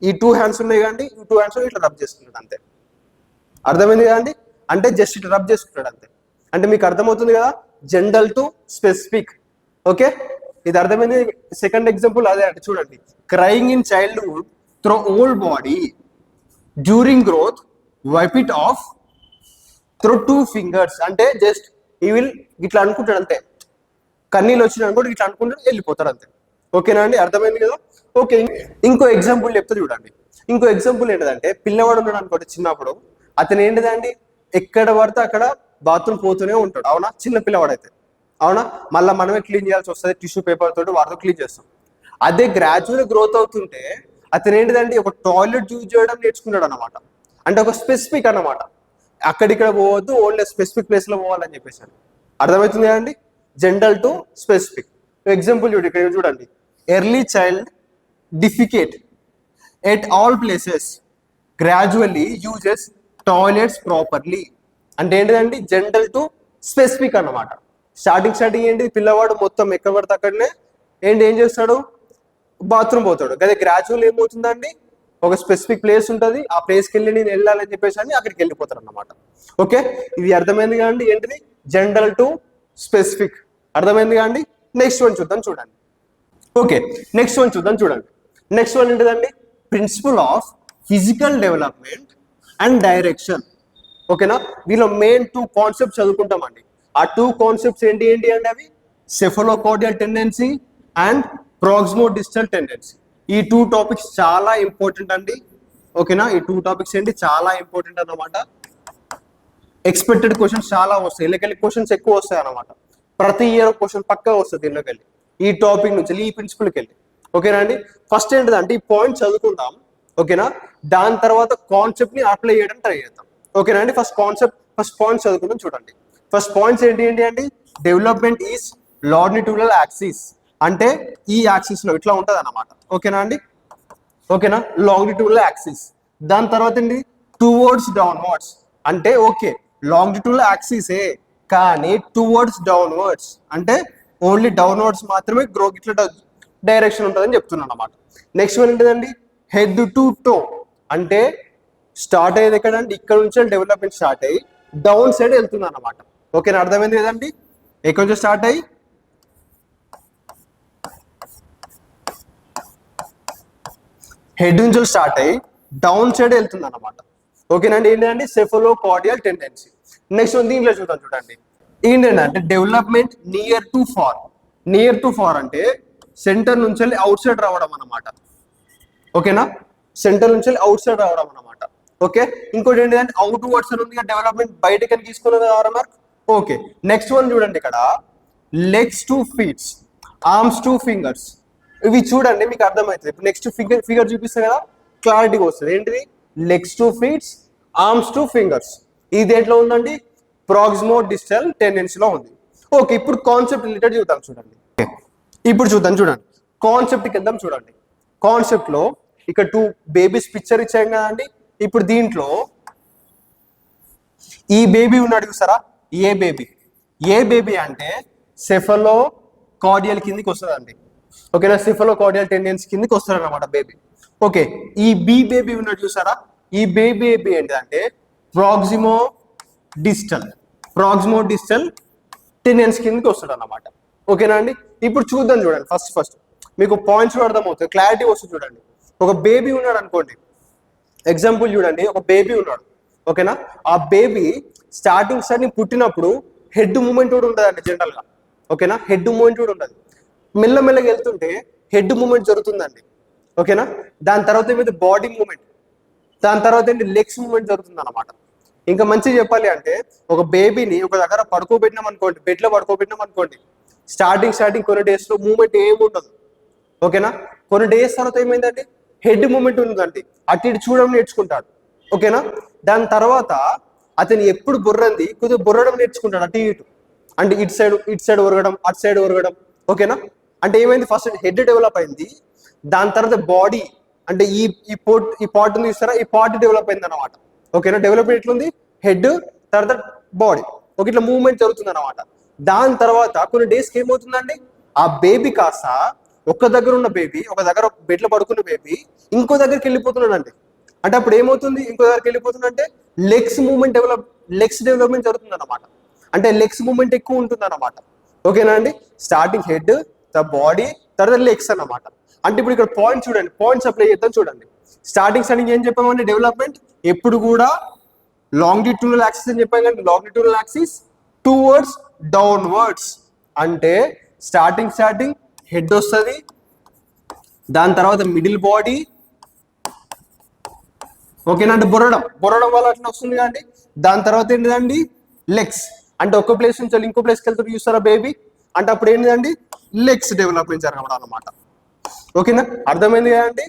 ఈ 2 హ్యాండ్స్ ఉన్నాయి కానీ ఈ 2 హ్యాండ్స్ ఇట్లా రబ్ చేసుకుంటాడు అంతే. అర్థమైంది కదండి? అంటే జస్ట్ ఇట్లా రబ్ చేసుకుంటాడు అంతే. అంటే మీకు అర్థమవుతుంది కదా, జనరల్ టు స్పెసిఫిక్. ఓకే, ఇది అర్థమైంది. సెకండ్ ఎగ్జాంపుల్ అదే అంటే చూడండి, crying in childhood through old body during growth wipe it off through 2 fingers. అంటే జస్ట్ ఈ విల్ ఇట్లా అనుకుంటాడు అంతే, కన్నీళ్ళు వచ్చిన అనుకోండి ఇట్లా అనుకుంటాడు, వెళ్ళిపోతాడు అంతే. ఓకేనా అండి? అర్థమైంది కదా? ఓకే, ఇంకో ఎగ్జాంపుల్ చెప్తే చూడండి. ఇంకో ఎగ్జాంపుల్ ఏంటిదంటే, పిల్లవాడు ఉన్నాడు అనుకోండి చిన్నప్పుడు, అతను ఏంటిదండి ఎక్కడ పడితే అక్కడ బాత్రూమ్ పోతూనే ఉంటాడు, అవునా? చిన్న పిల్లవాడు అయితే, అవునా, మళ్ళీ మనమే క్లీన్ చేయాల్సి వస్తుంది, టిష్యూ పేపర్ తోటి వాటితో క్లీన్ చేస్తాం. అదే గ్రాడ్యువల్ గ్రోత్ అవుతుంటే అతను ఏంటిదంటే ఒక టాయిలెట్ యూజ్ చేయడం నేర్చుకున్నాడు అనమాట. అంటే ఒక స్పెసిఫిక్ అనమాట, అక్కడిక్కడ పోవద్దు, ఓన్లీ స్పెసిఫిక్ ప్లేస్ లో పోవాలని చెప్పేసి. అర్థమవుతుంది కదండి, జనరల్ టు స్పెసిఫిక్. ఎగ్జాంపుల్ చూడండి, ఇక్కడ చూడండి, early child defecate at all places gradually uses toilets properly. అంటే ఏంటిదండి, జనరల్ టు స్పెసిఫిక్ అన్నమాట. స్టార్టింగ్ ఏంటి, పిల్లవాడు మొత్తం ఎక్కడ పడితే అక్కడనే ఏం చేస్తాడు, బాత్రూమ్ పోతాడు. అదే గ్రాడ్యువల్ ఏమవుతుందండి, ఒక స్పెసిఫిక్ ప్లేస్ ఉంటుంది, ఆ ప్లేస్కి వెళ్ళి నేను వెళ్ళాలని చెప్పేసి అని అక్కడికి వెళ్ళిపోతారు అన్నమాట. ఓకే, ఇది అర్థమైంది కాండి, ఏంటిది జనరల్ టు స్పెసిఫిక్. అర్థమైంది కాండి. నెక్స్ట్ వన్ చూద్దాం చూడండి. ఓకే, నెక్స్ట్ వన్ చూద్దాం చూడండి. నెక్స్ట్ వన్ ఏంటిదండి, principle of physical development and direction. ఓకేనా, వీళ్ళు మెయిన్ 2 కాన్సెప్ట్స్ చదువుకుంటామండి. ఆ 2 కాన్సెప్ట్స్ ఏంటి అంటే అవి సెఫలోకార్డియల్ టెండెన్సీ అండ్ ప్రాక్సిమోడిస్టల్ టెండెన్సీ. ఈ 2 టాపిక్స్ చాలా ఇంపార్టెంట్ అండి. ఓకేనా, ఈ 2 టాపిక్స్ ఏంటి చాలా ఇంపార్టెంట్ అన్నమాట. ఎక్స్పెక్టెడ్ క్వశ్చన్స్ చాలా వస్తాయి, ఇళ్ళకెళ్ళి క్వశ్చన్స్ ఎక్కువ వస్తాయి అన్నమాట. ప్రతి ఇయర్ క్వశ్చన్ పక్కా వస్తుంది ఇళ్ళకెళ్ళి, ఈ టాపిక్ నుంచి, ఈ ప్రిన్సిపల్కి వెళ్ళి. ఓకేనా అండి, ఫస్ట్ ఏంటిదంటే ఈ పాయింట్ చదువుకుంటాం. ఓకేనా, దాని తర్వాత కాన్సెప్ట్ ని అప్లై చేయడం ట్రై చేద్దాం. ఓకేనా అండి, ఫస్ట్ పాయింట్ చదువుకుందాం చూడండి. ఫస్ట్ పాయింట్స్ ఏంటి అంటే, డెవలప్మెంట్ ఈజ్ లాంగిట్యూడల్ యాక్సిస్. అంటే ఈ యాక్సిస్ లో ఇట్లా ఉంటది అన్నమాట. ఓకేనా అండి, ఓకేనా, లాంగిట్యూడల్ యాక్సిస్. దాని తర్వాత ఏంటి, టువర్డ్స్ డౌన్వర్డ్స్. అంటే ఓకే, లాంగిట్యూడల్ యాక్సిసే కానీ టువర్డ్స్ డౌన్వర్డ్స్, అంటే ఓన్లీ డౌన్వర్డ్స్ మాత్రమే గ్రో ఇట్లా డైరెక్షన్ ఉంటుందని చెప్తున్నాను అన్నమాట. నెక్స్ట్ వన్ ఏంటిదండి, హెడ్ టు టో. అంటే స్టార్ట్ అయ్యేది ఎక్కడంటే ఇక్కడ నుంచి డెవలప్మెంట్ స్టార్ట్ అయ్యి డౌన్ సైడ్ వెళ్తుంది అన్నమాట. ఓకేనా, అర్థమైంది కదండి, ఎక్కడి నుంచి స్టార్ట్ అయ్యి హెడ్ నుంచి స్టార్ట్ అయ్యి డౌన్ సైడ్ వెళ్తుంది అన్నమాట. ఓకేనండి, ఏంటంటే సెఫలోకార్డియల్ టెండెన్సీ. నెక్స్ట్ దీంట్లో చూద్దాం చూడండి, ఏంటంటే development near to far. Near to far అంటే సెంటర్ నుంచి వెళ్ళి అవుట్ సైడ్ రావడం అన్నమాట. ఓకేనా, సెంటర్ నుంచి వెళ్ళి అవుట్ సైడ్ రావడం అన్నమాట. ఓకే, ఇంకోటి ఏంటంటే అవుట్ వర్డ్స్ ఉంది, డెవలప్మెంట్ బయటకి తీసుకున్నది మార్క్. ఓకే, నెక్స్ట్ వన్ చూడండి, ఇక్కడ legs to feets, arms to fingers. ఇవి చూడండి మీకు అర్థమవుతుంది. ఇప్పుడు నెక్స్ట్ ఫిగర్ చూపిస్తే కదా క్లారిటీగా వస్తుంది. ఏంటిది, legs to feets, arms to fingers. ఇది దేంట్లో ఉందండి, ప్రాక్సిమో డిస్టల్ టెండెన్సీలో ఉంది. ఓకే, ఇప్పుడు కాన్సెప్ట్ రిలేటెడ్ చూద్దాం చూడండి. ఇప్పుడు చూద్దాం చూడండి, కాన్సెప్ట్కి వెళ్దాం చూడండి. కాన్సెప్ట్ లో ఇక్కడ 2 బేబీస్ పిక్చర్ ఇచ్చాం కదండి. ఇప్పుడు దీంట్లో ఈ బేబీ ఉన్నాడు చూసారా, ఏ బేబీ అంటే సెఫలో కార్డియల్ కిందికి వస్తుంది అండి. ఓకేనా, సెఫలోకార్డియల్ టెండెన్సీ కిందకి వస్తారు అనమాట బేబీ. ఓకే, ఈ బి బేబీ ఉన్నట్టు చూసారా, ఈ బేబీ ఏంటంటే ప్రాక్సిమో డిస్టల్ టెండెన్సీ కిందకి వస్తాడు అన్నమాట. ఓకేనా అండి, ఇప్పుడు చూద్దాం చూడండి. ఫస్ట్ మీకు పాయింట్స్ అర్థమవుతుంది, క్లారిటీ వస్తుంది చూడండి. ఒక బేబీ ఉన్నాడు అనుకోండి, ఎగ్జాంపుల్ చూడండి, ఒక బేబీ ఉన్నాడు. ఓకేనా, ఆ బేబీ స్టార్టింగ్ పుట్టినప్పుడు హెడ్ మూమెంట్ కూడా ఉండదండి జనరల్ గా. ఓకేనా, హెడ్ మూమెంట్ కూడా ఉండదు. మెల్లమెల్లగా వెళ్తుంటే హెడ్ మూమెంట్ జరుగుతుందండి. ఓకేనా, దాని తర్వాత ఏమైతే బాడీ మూమెంట్, దాని తర్వాత ఏంటి లెగ్స్ మూమెంట్ జరుగుతుంది అన్నమాట. ఇంకా మంచిగా చెప్పాలి అంటే ఒక బేబీని ఒక దగ్గర పడుకోబెట్టినాం అనుకోండి, బెడ్ లో పడుకోబెట్టినాం అనుకోండి, స్టార్టింగ్ కొన్ని డేస్ లో మూమెంట్ ఏమి ఉండదు. ఓకేనా, కొన్ని డేస్ తర్వాత ఏమైందండి హెడ్ మూమెంట్ ఉందండి, అటు ఇటు చూడడం నేర్చుకుంటాడు. ఓకేనా, దాని తర్వాత అతను ఎప్పుడు కొద్దిగా బుర్రడం నేర్చుకుంటాడు అటు ఇటు. అంటే ఇటు సైడ్ ఒరగడం, అటు సైడ్ ఒరగడం. ఓకేనా, అంటే ఏమైంది, ఫస్ట్ హెడ్ డెవలప్ అయింది, దాని తర్వాత బాడీ అంటే ఈ పార్ట్ ఉంది చూస్తారా, ఈ పార్ట్ డెవలప్ అయింది అనమాట. ఓకేనా, డెవలప్మెంట్ ఎట్లుంది, హెడ్ తర్వాత బాడీ. ఓకే, ఇట్లా మూవ్మెంట్ జరుగుతుంది అనమాట. దాని తర్వాత కొన్ని డేస్కి ఏమవుతుందండి, ఆ బేబీ కాస్త ఒక దగ్గర ఉన్న బేబీ, ఒక దగ్గర బెడ్లో పడుకున్న బేబీ ఇంకో దగ్గరికి వెళ్ళిపోతున్నాడండి. అంటే అప్పుడు ఏమవుతుంది, ఇంకో దగ్గరికి వెళ్ళిపోతుందంటే లెగ్స్ డెవలప్మెంట్ జరుగుతుంది అనమాట. అంటే లెగ్స్ మూవ్మెంట్ ఎక్కువ ఉంటుంది అనమాట. ఓకేనా అండి, స్టార్టింగ్ హెడ్, బాడీ, తర్వాత లెగ్స్ అన్నమాట. అంటే ఇప్పుడు ఇక్కడ పాయింట్ చూడండి, పాయింట్స్ అప్లై చేద్దాం చూడండి. స్టార్టింగ్ ఏం చెప్పామంటే డెవలప్మెంట్ ఎప్పుడు కూడా లాంగిట్యూడల్ యాక్సిస్ అని చెప్పాం కానీ లాంగిట్యూడల్ యాక్సిస్ టువర్డ్స్ డౌన్వర్డ్స్. అంటే స్టార్టింగ్ హెడ్ వస్తుంది, దాని తర్వాత మిడిల్ బాడీ. ఓకేనా, అంటే బొరడం వల్ల అట్లా వస్తుంది కానీ దాని తర్వాత ఏంటిదండి లెగ్స్. అంటే ఒక ప్లేస్ నుంచి ఇంకో ప్లేస్కి వెళ్తారు చూస్తారా బేబీ, అంటే అప్పుడు ఏంటిదండి లెగ్స్ డెవలప్మెంట్ జరగడం అనమాట. ఓకేనా, అర్థమైంది కదండి.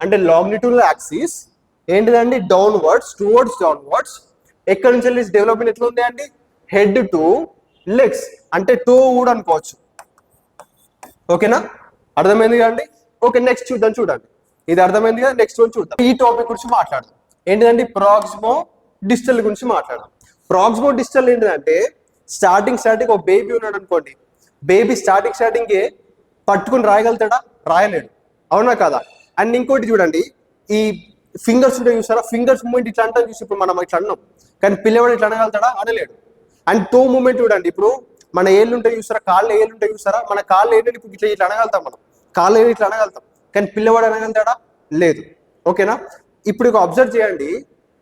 అంటే లాంగిట్యూడల్ యాక్సిస్ ఏంటిదండి డౌన్వర్డ్స్ టువర్డ్స్ డౌన్వర్డ్స్. ఎక్కడి నుంచి వెళ్ళి డెవలప్మెంట్ ఎట్లా ఉంది అండి హెడ్ టు లెగ్స్, అంటే టో కూడా అనుకోవచ్చు. ఓకేనా, అర్థమైంది కదండి. ఓకే, నెక్స్ట్ చూద్దాం. చూడండి, ఇది అర్థమైంది కదా. నెక్స్ట్ వన్ చూద్దాం. ఈ టాపిక్ గురించి మాట్లాడదాం. ఏంటిదండి ప్రాక్సిమో డిస్టల్ గురించి మాట్లాడదాం. ప్రాక్సిమో డిస్టల్ ఏంటిదంటే స్టార్టింగ్ ఒక బేబీ ఉన్నాడు అనుకోండి, బేబీ స్టార్టింగ్ పట్టుకుని రాయగలుగుతాడా? రాయలేడు, అవునా కదా. అండ్ ఇంకోటి చూడండి, ఈ ఫింగర్స్ ఉంటాయి చూసారా, ఫింగర్స్ మూమెంట్ ఇట్లా అంటాం చూసి ఇప్పుడు మనం ఇట్లా అన్నాం, కానీ పిల్లవాడు ఇట్లా అనగలుగుతాడా? అనలేడు. అండ్ టో మూమెంట్ చూడండి, ఇప్పుడు మన ఏళ్ళు ఉంటాయి చూసారా, కాళ్ళు ఏళ్ళు ఉంటాయి చూసారా, మన కాళ్ళు ఏంటంటే ఇప్పుడు ఇట్లా అనగలుగుతాం, మనం కాళ్ళు ఏళ్ళు ఇట్లా అనగలుగుతాం, కానీ పిల్లవాడు అనగలుగుతాడా? లేదు. ఓకేనా, ఇప్పుడు ఇక అబ్జర్వ్ చేయండి,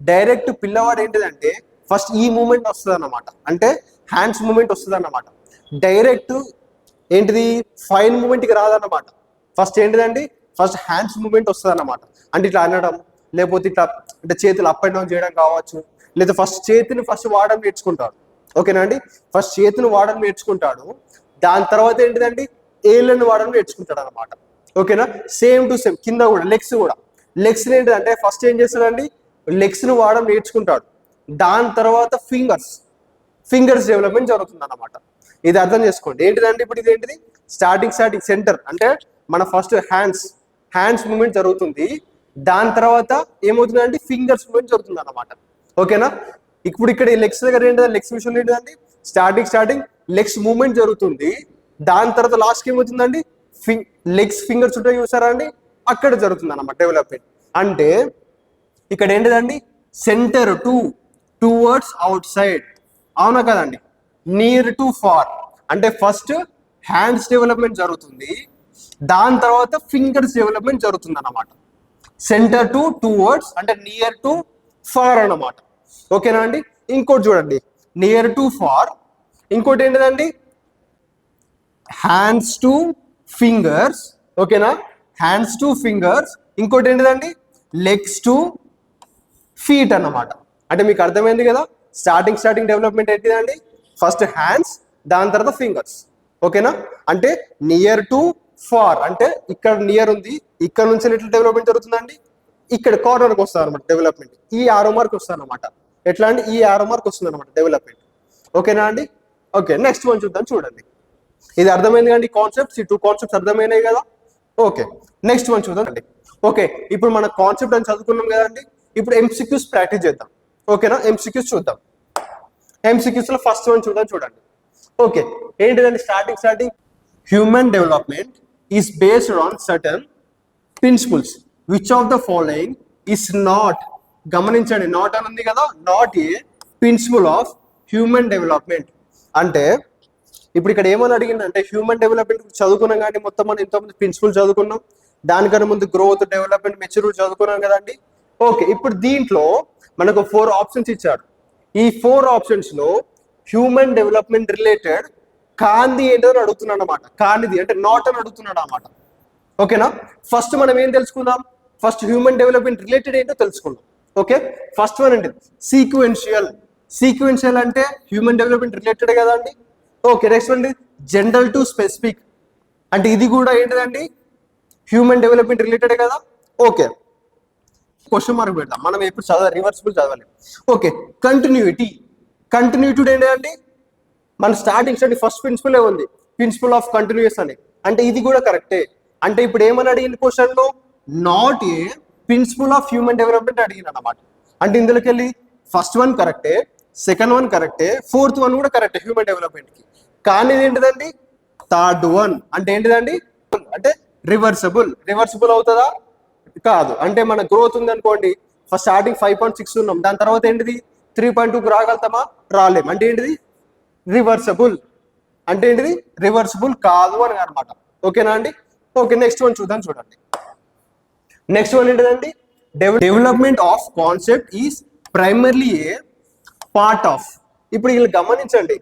డైరెక్ట్ పిల్లవాడు ఏంటిదంటే ఫస్ట్ ఈ మూమెంట్ వస్తుంది అన్నమాట, అంటే హ్యాండ్స్ మూమెంట్ వస్తుంది అన్నమాట. డైరెక్ట్ ఏంటిది ఫైన్ మూమెంట్కి రాదన్నమాట. ఫస్ట్ ఏంటిదండి ఫస్ట్ హ్యాండ్స్ మూమెంట్ వస్తుంది అన్నమాట. అంటే ఇట్లా అనడం, లేకపోతే ఇట్లా అంటే చేతులు అప్ అండ్ డౌన్ చేయడం కావచ్చు, లేదా ఫస్ట్ చేతిని వాడడం నేర్చుకుంటాడు. ఓకేనా అండి, ఫస్ట్ చేతిని వాడడం నేర్చుకుంటాడు, దాని తర్వాత ఏంటిదండి ఏళ్ళని వాడడం నేర్చుకుంటాడు అనమాట. ఓకేనా, సేమ్ టు సేమ్ కింద కూడా లెగ్స్ ఏంటిదంటే ఫస్ట్ ఏం చేస్తాడండి లెగ్స్ ని వాడడం నేర్చుకుంటాడు, దాని తర్వాత ఫింగర్స్ డెవలప్మెంట్ జరుగుతుంది అన్నమాట. ఇది అర్థం చేసుకోండి. ఏంటిదంటే ఇప్పుడు ఇది ఏంటిది స్టార్టింగ్ సెంటర్, అంటే మన ఫస్ట్ హ్యాండ్స్ మూమెంట్ జరుగుతుంది, దాని తర్వాత ఏమవుతుందంటే ఫింగర్స్ మూమెంట్ జరుగుతుంది అన్నమాట. ఓకేనా, ఇప్పుడు ఇక్కడ లెగ్స్ దగ్గర ఏంటిది లెగ్స్ విషయంలో ఏంటిదండి స్టార్టింగ్ లెగ్స్ మూమెంట్ జరుగుతుంది, దాని తర్వాత లాస్ట్కి ఏమవుతుందండి లెగ్స్ ఫింగర్స్ ఉంటాయి చూసారా అండి, అక్కడ జరుగుతుంది అన్నమాట డెవలప్మెంట్. అంటే ఇక్కడ ఏంటిదండి సెంటర్ టువర్డ్స్ అవుట్ సైడ్, అవునా కదండి, నియర్ టు ఫార్, అంటే ఫస్ట్ హ్యాండ్స్ డెవలప్మెంట్ జరుగుతుంది, దాని తర్వాత ఫింగర్స్ డెవలప్మెంట్ జరుగుతుంది అన్నమాట. సెంటర్ టువర్డ్స్ అంటే నియర్ టు ఫార్ అన్నమాట. ఓకేనా అండి. ఇంకోటి చూడండి నియర్ టు ఫార్, ఇంకోటి ఏంటిదండి హ్యాండ్స్ టు ఫింగర్స్. ఓకేనా, హ్యాండ్స్ టు ఫింగర్స్. ఇంకోటి ఏంటిదండి లెగ్స్ టు ఫీట్ అన్నమాట. అంటే మీకు అర్థమైంది కదా, స్టార్టింగ్ డెవలప్మెంట్ ఏంటిదండి ఫస్ట్ హ్యాండ్స్, దాని తర్వాత ఫింగర్స్. ఓకేనా, అంటే నియర్ టు ఫార్, అంటే ఇక్కడ నియర్ ఉంది, ఇక్కడ నుంచి ఎట్లా డెవలప్మెంట్ జరుగుతుందండి ఇక్కడ కార్నర్కి వస్తుంది అనమాట డెవలప్మెంట్, ఈ ఆరో మార్క్ వస్తుంది అనమాట. ఎట్లా అండి ఈ ఆరో మార్క్ వస్తుంది అనమాట డెవలప్మెంట్. ఓకేనా అండి. ఓకే, నెక్స్ట్ వన్ చూద్దాం. చూడండి, ఇది అర్థమైంది కండి కాన్సెప్ట్స్, ఈ 2 కాన్సెప్ట్స్ అర్థమైనాయి కదా. ఓకే, నెక్స్ట్ వన్ చూద్దాం అండి. ఓకే, ఇప్పుడు మన కాన్సెప్ట్ అని చదువుకున్నాం కదండి, ఇప్పుడు MCQs ప్రాక్టీస్ చేద్దాం. ఓకేనా, MCQs చూద్దాం. MCQs లో ఫస్ట్ వన్ చూడండి. ఓకే, ఏంటిదండి starting human development is based on certain principles, which of the following is not, గమనించండి నాట్ అని ఉంది కదా, not a principle of human development. అంటే ఇప్పుడు ఇక్కడ ఏమని అడిగిందంటే హ్యూమన్ డెవలప్మెంట్ చదువుకున్నాం కానీ మొత్తం మనం ఎంతోమంది ప్రిన్సిపల్ చదువుకున్నాం, దానికన్నా ముందు గ్రోత్, డెవలప్మెంట్, మెచ్యూరిటీ చదువుకున్నాం కదండి. ఓకే, ఇప్పుడు దీంట్లో మనకు 4 ఆప్షన్స్ ఇచ్చాడు. ఈ 4 ఆప్షన్స్ లో హ్యూమన్ డెవలప్మెంట్ రిలేటెడ్ కాంది ఏంటో అని అడుగుతున్నాడు అనమాట. కానిది అంటే నాట్ అని అడుగుతున్నాడు అనమాట. ఓకేనా, ఫస్ట్ మనం ఏం తెలుసుకుందాం, ఫస్ట్ హ్యూమన్ డెవలప్మెంట్ రిలేటెడ్ ఏంటో తెలుసుకుందాం. ఓకే, ఫస్ట్ వన్ అంటే సీక్వెన్షియల్ అంటే హ్యూమన్ డెవలప్మెంట్ రిలేటెడ్ కదా అండి. Okay, next one general to specific, అంటే ఇది కూడా ఏంటిదండి హ్యూమన్ డెవలప్మెంట్ రిలేటెడ్ కదా. ఓకే, క్వశ్చన్ మార్క్ పెడదాం, మనం ఎప్పుడు రివర్సిబుల్ చదవాలి. ఓకే, కంటిన్యూటీ ఏంటండి మన స్టార్టింగ్ ఫస్ట్ ప్రిన్సిపల్ ఉంది, ప్రిన్సిపల్ ఆఫ్ కంటిన్యూస్ అని, అంటే ఇది కూడా కరెక్టే. అంటే ఇప్పుడు ఏమని అడిగింది క్వశ్చన్ లో not a principle of human development అడిగింది అన్నమాట. అంటే ఇందులోకి వెళ్ళి ఫస్ట్ వన్ కరెక్టే, సెకండ్ వన్ కరెక్టే, ఫోర్త్ వన్ కూడా కరెక్టే హ్యూమన్ డెవలప్మెంట్ కి. కానీ ఏంటిదండి థర్డ్ వన్ అంటే ఏంటిదండి అంటే రివర్సిబుల్ అవుతుందా? కాదు. అంటే మన గ్రోత్ ఉంది అనుకోండి, ఫస్ట్ స్టార్టింగ్ 5.6 ఉన్నాం, దాని తర్వాత ఏంటిది 3.2కు రాగలుగుతామా? రాలేం. అంటే ఏంటిది రివర్సిబుల్, అంటే ఏంటిది రివర్సిబుల్ కాదు అని అనమాట. ఓకేనా అండి. ఓకే, నెక్స్ట్ వన్ చూడండి. నెక్స్ట్ వన్ ఏంటిదండి development of concept is primarily A part of. ఇప్పుడు వీళ్ళు గమనించండి,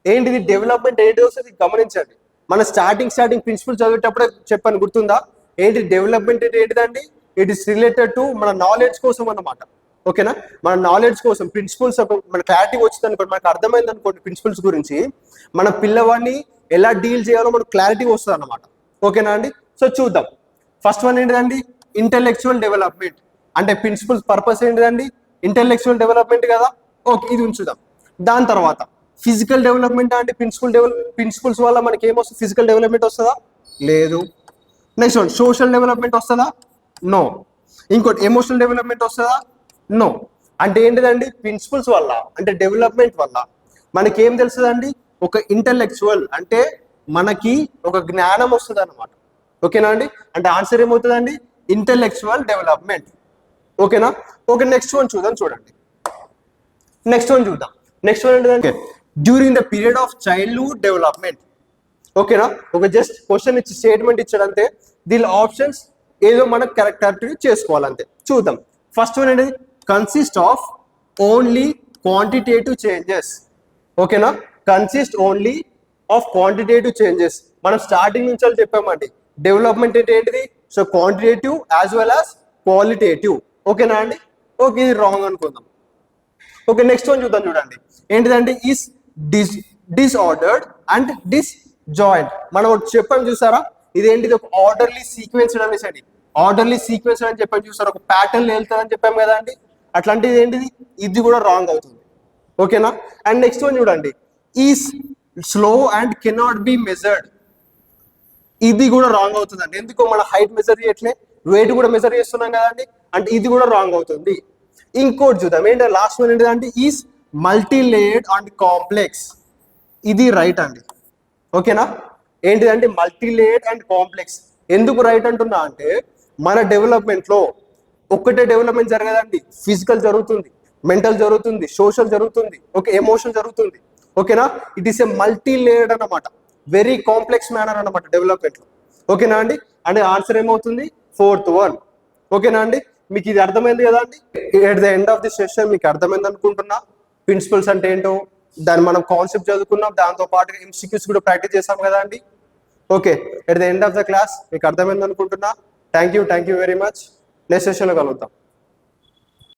ఏంటిది డెవలప్మెంట్ ఏంటి వస్తుంది గమనించండి. మన స్టార్టింగ్ ప్రిన్సిపల్ చదివేటప్పుడే చెప్పాను, గుర్తుందా? ఏంటి డెవలప్మెంట్ ఏంటిదండి, ఇట్ ఈస్ రిలేటెడ్ టు మన నాలెడ్జ్ కోసం అన్నమాట. ఓకేనా, మన నాలెడ్జ్ కోసం ప్రిన్సిపల్స్ మన క్లారిటీ వచ్చింది అనుకోండి, మనకు అర్థమైంది అనుకోండి ప్రిన్సిపల్స్ గురించి, మన పిల్లవాడిని ఎలా డీల్ చేయాలో మనకు క్లారిటీ వస్తుంది అన్నమాట. ఓకేనా అండి? సో చూద్దాం. ఫస్ట్ వన్ ఏంటిదండి? Intellectual development. అంటే ప్రిన్సిపల్స్ పర్పస్ ఏంటిదండి? ఇంటెలెక్చువల్ డెవలప్మెంట్ కదా. ఓకే, ఇది ఉంచుదాం. దాని తర్వాత ఫిజికల్ డెవలప్మెంట్ అంటే ప్రిన్సిపల్స్ వల్ల మనకి ఏమొస్తుంది? ఫిజికల్ డెవలప్మెంట్ వస్తుందా? లేదు. నెక్స్ట్ వన్ సోషల్ డెవలప్మెంట్ వస్తుందా? నో. ఇంకోటి ఎమోషనల్ డెవలప్మెంట్ వస్తుందా? నో. అంటే ఏంటిదండి? ప్రిన్సిపల్స్ వల్ల అంటే డెవలప్మెంట్ వల్ల మనకి ఏం తెలుస్తుందండి? ఒక ఇంటెలెక్చువల్ అంటే మనకి ఒక జ్ఞానం వస్తుంది అన్నమాట. ఓకేనా అండి? అంటే ఆన్సర్ ఏమవుతుందండి? Intellectual development. ఓకేనా? ఓకే, నెక్స్ట్ వన్ చూడండి. నెక్స్ట్ వన్ ఏంటంటే during the period of childhood development. ఓకేనా? ఒక జస్ట్ క్వశ్చన్ ఇచ్చి స్టేట్మెంట్ ఇచ్చాడంతే, దీని ఆప్షన్స్ ఏదో మనకు కరెక్ట్ చేసుకోవాలంతే. చూద్దాం. ఫస్ట్ వన్ ఏంటి? Consist of only quantitative changes. ఓకేనా? Consist only of quantitative changes. మనం స్టార్టింగ్ నుంచి చెప్పామండి డెవలప్మెంట్ అంటే ఏంటిది? So quantitative as well as qualitative. ఓకేనా అండి? ఓకే, ఇది రాంగ్ అనుకుందాం. ఓకే, నెక్స్ట్ వన్ చూడండి. ఏంటిదంటే ఈస్ డిస్ఆర్డర్డ్ అండ్ డిస్జాయింట్. మనం చెప్పాం చూసారా, ఇదేంటిది? ఒక ఆర్డర్లీ సీక్వెన్స్ అనేసి, ఆర్డర్లీ సీక్వెన్స్ అని చెప్పాం చూసారా, ఒక ప్యాటర్న్ వెళ్తుందని చెప్పాం కదా అండి. అట్లాంటిది ఏంటిది? ఇది కూడా రాంగ్ అవుతుంది. ఓకేనా? అండ్ నెక్స్ట్ వన్ చూడండి, is slow and cannot be measured. ఇది కూడా రాంగ్ అవుతుందండి. ఎందుకో మన హైట్ మెజర్ చేయట్లే, వెయిట్ కూడా మెజర్ చేస్తున్నాం కదండి, అంటే ఇది కూడా రాంగ్ అవుతుంది. ఇంకోటి చూద్దాం. ఏంటంటే లాస్ట్ వన్ ఏంటంటే ఈస్ మల్టీలేయర్డ్ అండ్ కాంప్లెక్స్. ఇది రైట్ అండి. ఓకేనా? ఏంటిదంటే మల్టీలేయర్డ్ అండ్ కాంప్లెక్స్. ఎందుకు రైట్ అంటున్నా అంటే మన డెవలప్మెంట్ లో ఒక్కటే డెవలప్మెంట్ జరగదండి. ఫిజికల్ జరుగుతుంది, మెంటల్ జరుగుతుంది, సోషల్ జరుగుతుంది, ఓకే, ఎమోషన్ జరుగుతుంది. ఓకేనా? ఇట్ ఈస్ ఎ మల్టీలేయర్డ్ అన్నమాట, వెరీ కాంప్లెక్స్ మేనర్ అన్నమాట డెవలప్మెంట్ లో. ఓకేనా అండి? అంటే ఆన్సర్ ఏమవుతుంది? Fourth one. ఓకేనా అండి? మీకు ఇది అర్థమైంది కదా అండి? At the end of the session మీకు అర్థమైంది అనుకుంటున్నా. ప్రిన్సిపల్స్ అంటే ఏంటో దాన్ని మనం కాన్సెప్ట్ చదువుకున్నాం, దాంతో పాటు ఎంసీక్యూస్ కూడా ప్రాక్టీస్ చేసాం కదా అండి. Okay, at the end of the class మీకు అర్థమైంది అనుకుంటున్నా. Thank you very much. Next సెషన్లో కలుద్దాం.